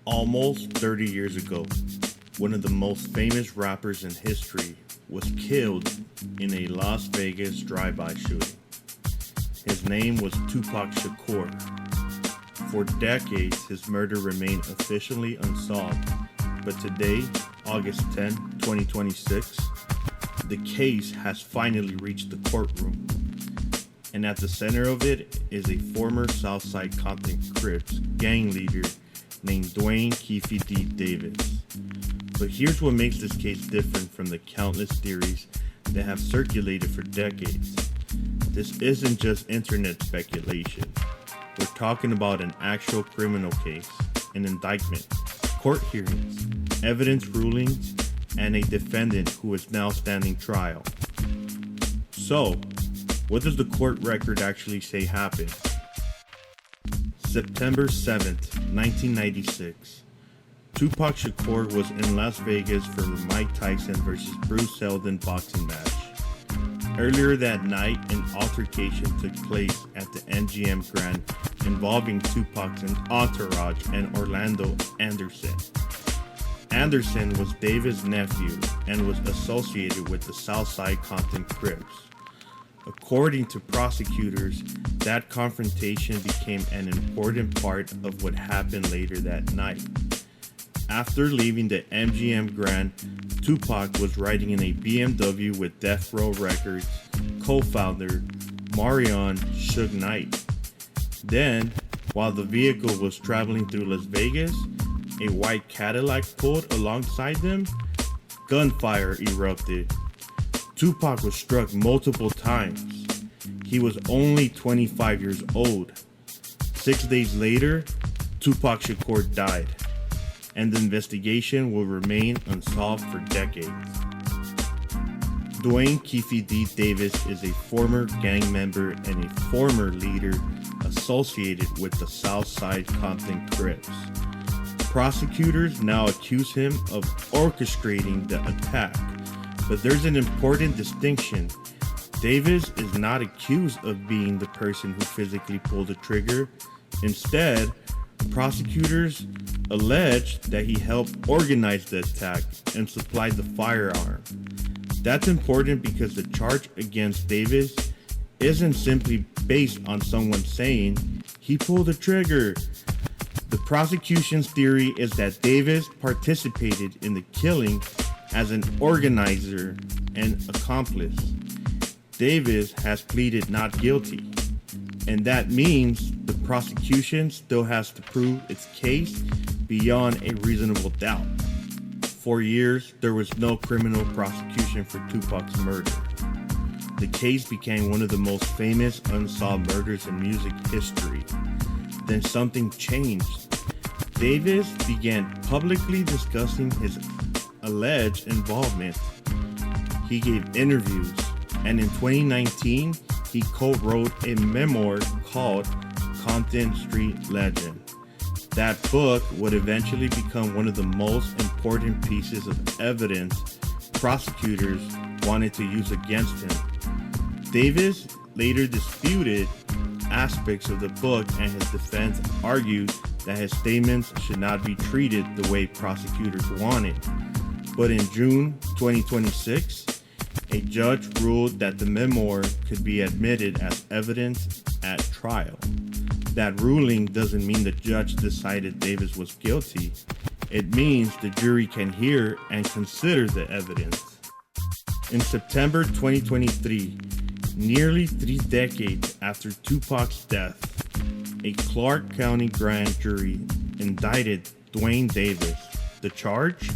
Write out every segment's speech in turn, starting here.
Almost 30 years ago, one of the most famous rappers in history was killed in a Las Vegas drive-by shooting. His name was Tupac Shakur. For decades, his murder remained officially unsolved, but today, August 10, 2026, the case has finally reached the courtroom. And at the center of it is a former Southside Compton Crips gang leader named Dwayne Keefe D. Davis. But here's what makes this case different from the countless theories that have circulated for decades. This isn't just internet speculation. We're talking about an actual criminal case, an indictment, court hearings, evidence rulings, and a defendant who is now standing trial. So, what does the court record actually say happened? September 7th, 1996. Tupac Shakur was in Las Vegas for the Mike Tyson vs. Bruce Seldon boxing match. Earlier that night, an altercation took place at the MGM Grand involving Tupac's entourage and Orlando Anderson. Anderson was Davis' nephew and was associated with the Southside Compton Crips. According to prosecutors, that confrontation became an important part of what happened later that night. After leaving the MGM Grand, Tupac was riding in a BMW with Death Row Records co-founder Marion Suge Knight. Then, while the vehicle was traveling through Las Vegas, a white Cadillac pulled alongside them. Gunfire erupted. Tupac was struck multiple times. He was only 25 years old. 6 days later, Tupac Shakur died, and the investigation will remain unsolved for decades. Dwayne Keefe D. Davis is a former gang member and a former leader associated with the Southside Compton Crips. Prosecutors now accuse him of orchestrating the attack, but there's an important distinction. Davis is not accused of being the person who physically pulled the trigger. Instead, prosecutors allege that he helped organize the attack and supplied the firearm. That's important because the charge against Davis isn't simply based on someone saying, "He pulled the trigger." The prosecution's theory is that Davis participated in the killing as an organizer and accomplice. Davis has pleaded not guilty, and that means the prosecution still has to prove its case beyond a reasonable doubt. For years, there was no criminal prosecution for Tupac's murder. The case became one of the most famous unsolved murders in music history. Then something changed. Davis began publicly discussing his alleged involvement. He gave interviews, and in 2019, he co-wrote a memoir called Compton Street Legend. That book would eventually become one of the most important pieces of evidence prosecutors wanted to use against him. Davis later disputed aspects of the book, and his defense argued that his statements should not be treated the way prosecutors wanted. But in June 2026, a judge ruled that the memoir could be admitted as evidence at trial. That ruling doesn't mean the judge decided Davis was guilty. It means the jury can hear and consider the evidence. In September 2023, nearly 3 decades after Tupac's death, a Clark County grand jury indicted Dwayne Davis. The charge?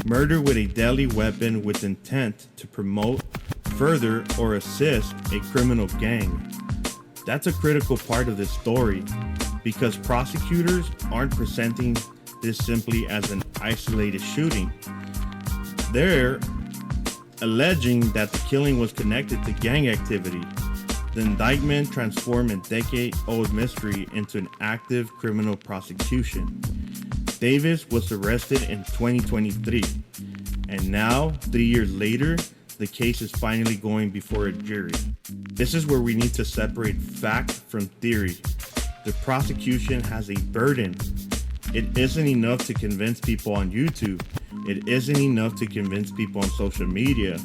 Murder with a deadly weapon with intent to promote, further, or assist a criminal gang. That's a critical part of this story, because prosecutors aren't presenting this simply as an isolated shooting. They're alleging that the killing was connected to gang activity. The indictment transformed a decade-old mystery into an active criminal prosecution. Davis was arrested in 2023, and now, 3 years later, the case is finally going before a jury. This is where we need to separate fact from theory. The prosecution has a burden. It isn't enough to convince people on YouTube. It isn't enough to convince people on social media.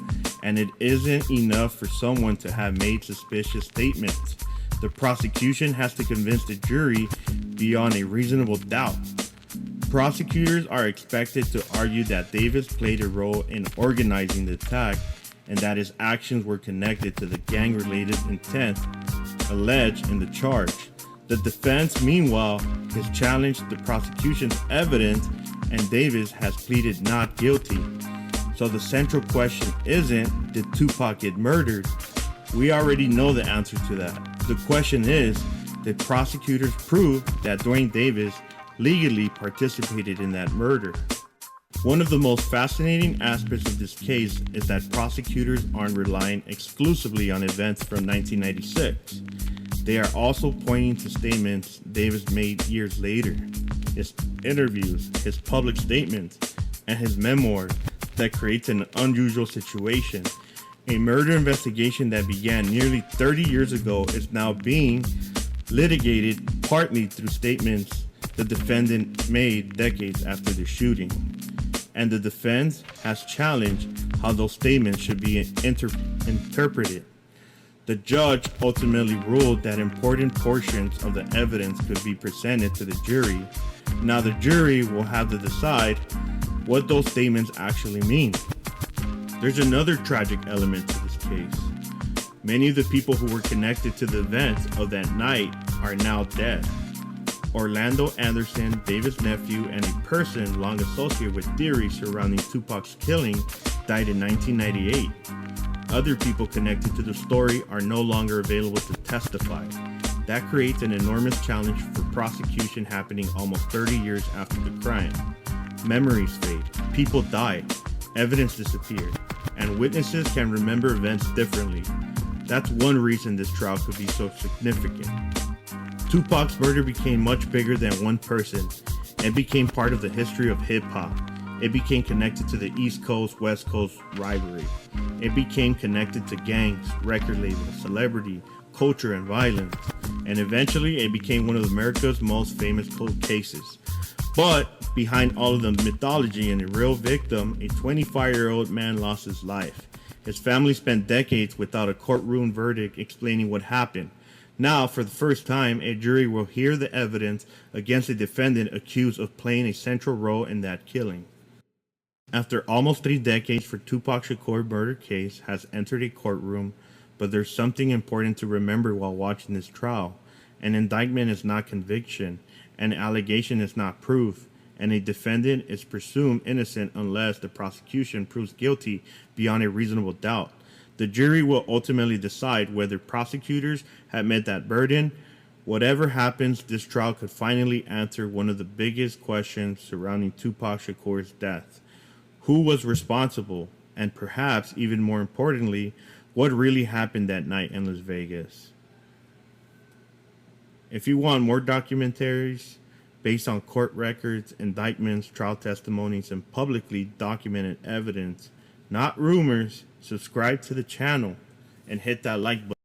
And it isn't enough for someone to have made suspicious statements. The prosecution has to convince the jury beyond a reasonable doubt. Prosecutors are expected to argue that Davis played a role in organizing the attack and that his actions were connected to the gang-related intent alleged in the charge. The defense, meanwhile, has challenged the prosecution's evidence, and Davis has pleaded not guilty. So the central question isn't, did Tupac get murdered? We already know the answer to that. The question is, did prosecutors prove that Dwayne Davis legally participated in that murder? One of the most fascinating aspects of this case is that prosecutors aren't relying exclusively on events from 1996. They are also pointing to statements Davis made years later, his interviews, his public statements, and his memoir that creates an unusual situation. A murder investigation that began nearly 30 years ago is now being litigated partly through statements the defendant made decades after the shooting. And the defense has challenged how those statements should be interpreted. The judge ultimately ruled that important portions of the evidence could be presented to the jury. Now the jury will have to decide what those statements actually mean. There's another tragic element to this case. Many of the people who were connected to the events of that night are now dead. Orlando Anderson, Davis' nephew, and a person long associated with theories surrounding Tupac's killing, died in 1998. Other people connected to the story are no longer available to testify. That creates an enormous challenge for prosecution happening almost 30 years after the crime. Memories fade, people die, evidence disappeared, and witnesses can remember events differently. That's one reason this trial could be so significant. Tupac's murder became much bigger than one person. It became part of the history of hip-hop. It became connected to the East Coast-West Coast rivalry. It became connected to gangs, record labels, celebrity, culture, and violence. And eventually, it became one of America's most famous cold cases. But behind all of the mythology and the real victim, a 25-year-old man lost his life. His family spent decades without a courtroom verdict explaining what happened. Now, for the first time, a jury will hear the evidence against a defendant accused of playing a central role in that killing. After almost 3 decades for Tupac Shakur murder case has entered a courtroom, but there's something important to remember while watching this trial. An indictment is not conviction, an allegation is not proof, and a defendant is presumed innocent unless the prosecution proves guilty beyond a reasonable doubt. The jury will ultimately decide whether prosecutors have met that burden. Whatever happens, this trial could finally answer one of the biggest questions surrounding Tupac Shakur's death. Who was responsible? And perhaps, even more importantly, what really happened that night in Las Vegas? If you want more documentaries based on court records, indictments, trial testimonies, and publicly documented evidence, not rumors, subscribe to the channel and hit that like button.